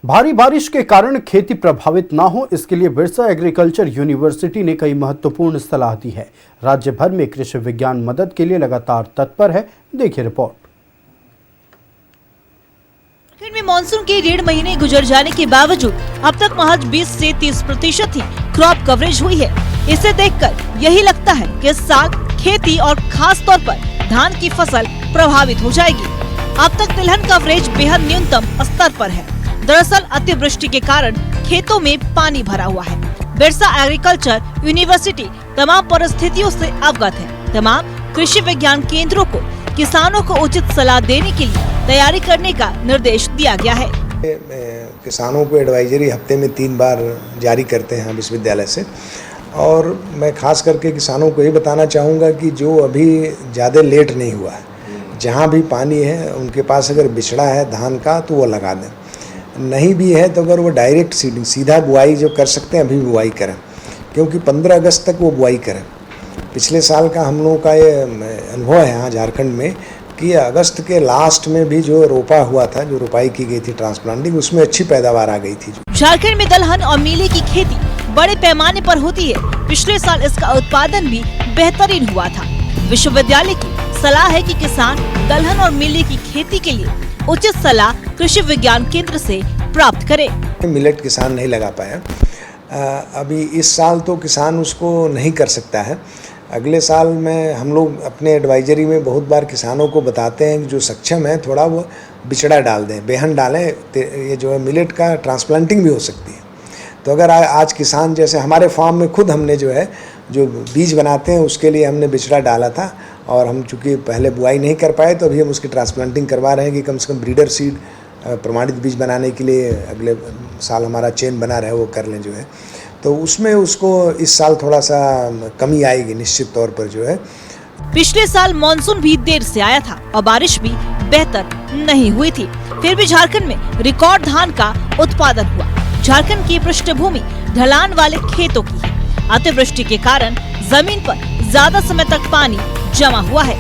भारी बारिश के कारण खेती प्रभावित ना हो, इसके लिए बिरसा एग्रीकल्चर यूनिवर्सिटी ने कई महत्वपूर्ण सलाह दी है। राज्य भर में कृषि विज्ञान मदद के लिए लगातार तत्पर है। देखिए रिपोर्ट। झारखंड में मानसून के 1.5 महीने गुजर जाने के बावजूद अब तक महज 20 से 30% ही क्रॉप कवरेज हुई है। इसे देखकर यही लगता है कि साग, खेती और खास तौर पर धान की फसल प्रभावित हो जाएगी। अब तक तिलहन कवरेज बेहद न्यूनतम स्तर पर है। दरअसल अतिवृष्टि के कारण खेतों में पानी भरा हुआ है। बिरसा एग्रीकल्चर यूनिवर्सिटी तमाम परिस्थितियों से अवगत है। तमाम कृषि विज्ञान केंद्रों को किसानों को उचित सलाह देने के लिए तैयारी करने का निर्देश दिया गया है। किसानों को एडवाइजरी हफ्ते में 3 बार जारी करते हैं विश्वविद्यालय से, और मैं खास करके किसानों को ये बताना चाहूँगा कि जो अभी ज़्यादा लेट नहीं हुआ है, जहाँ भी पानी है उनके पास अगर बिचड़ा है धान का तो वो लगा दें, नहीं भी है तो अगर वो डायरेक्ट सीडिंग सीधा बुआई जो कर सकते हैं अभी बुआई करें, क्योंकि 15 अगस्त तक वो बुआई करें। पिछले साल का हम लोगों का ये अनुभव है यहाँ झारखंड में कि अगस्त के लास्ट में भी जो रोपा हुआ था, जो रोपाई की गई थी ट्रांसप्लांटिंग, उसमें अच्छी पैदावार आ गई थी। झारखंड में दलहन और मीले की खेती बड़े पैमाने पर होती है। पिछले साल इसका उत्पादन भी बेहतरीन हुआ था। विश्वविद्यालय की सलाह है कि किसान दलहन और मीले की खेती के लिए उचित सलाह कृषि विज्ञान केंद्र से प्राप्त करें। मिलेट किसान नहीं लगा पाया, अभी इस साल तो किसान उसको नहीं कर सकता है। अगले साल में हम लोग अपने एडवाइजरी में बहुत बार किसानों को बताते हैं कि जो सक्षम है थोड़ा वो बिचड़ा डाल दें, बेहन डालें, ये जो है मिलेट का ट्रांसप्लांटिंग भी हो सकती है। तो अगर आज किसान, जैसे हमारे फार्म में खुद हमने जो है जो बीज बनाते हैं उसके लिए हमने बिचड़ा डाला था, और हम चूँकि पहले बुआई नहीं कर पाए तो अभी हम उसकी ट्रांसप्लांटिंग करवा रहे हैं कि कम से कम ब्रीडर सीड प्रमाणित बीज बनाने के लिए अगले साल हमारा चेन बना रहे वो कर लें जो है, तो उसमें उसको इस साल थोड़ा सा कमी आएगी निश्चित तौर पर जो है। पिछले साल मानसून भी देर से आया था और बारिश भी बेहतर नहीं हुई थी, फिर भी झारखंड में रिकॉर्ड धान का उत्पादन हुआ। झारखंड की पृष्ठभूमि ढलान वाले खेतों की है। अतिवृष्टि के कारण जमीन पर ज्यादा समय तक पानी जमा हुआ है।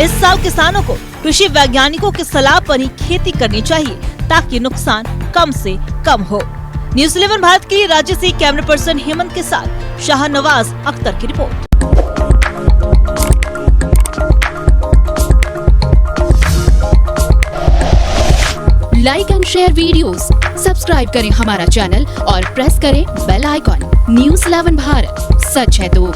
इस साल किसानों को कृषि वैज्ञानिकों की सलाह पर ही खेती करनी चाहिए ताकि नुकसान कम से कम हो। न्यूज़ 11 भारत के लिए राज्य से कैमरा पर्सन हेमंत के साथ शाहनवाज अख्तर की report. Like and share videos, subscribe करें हमारा चैनल और प्रेस करें बेल आइकॉन। न्यूज़ 11 भारत, सच है तो।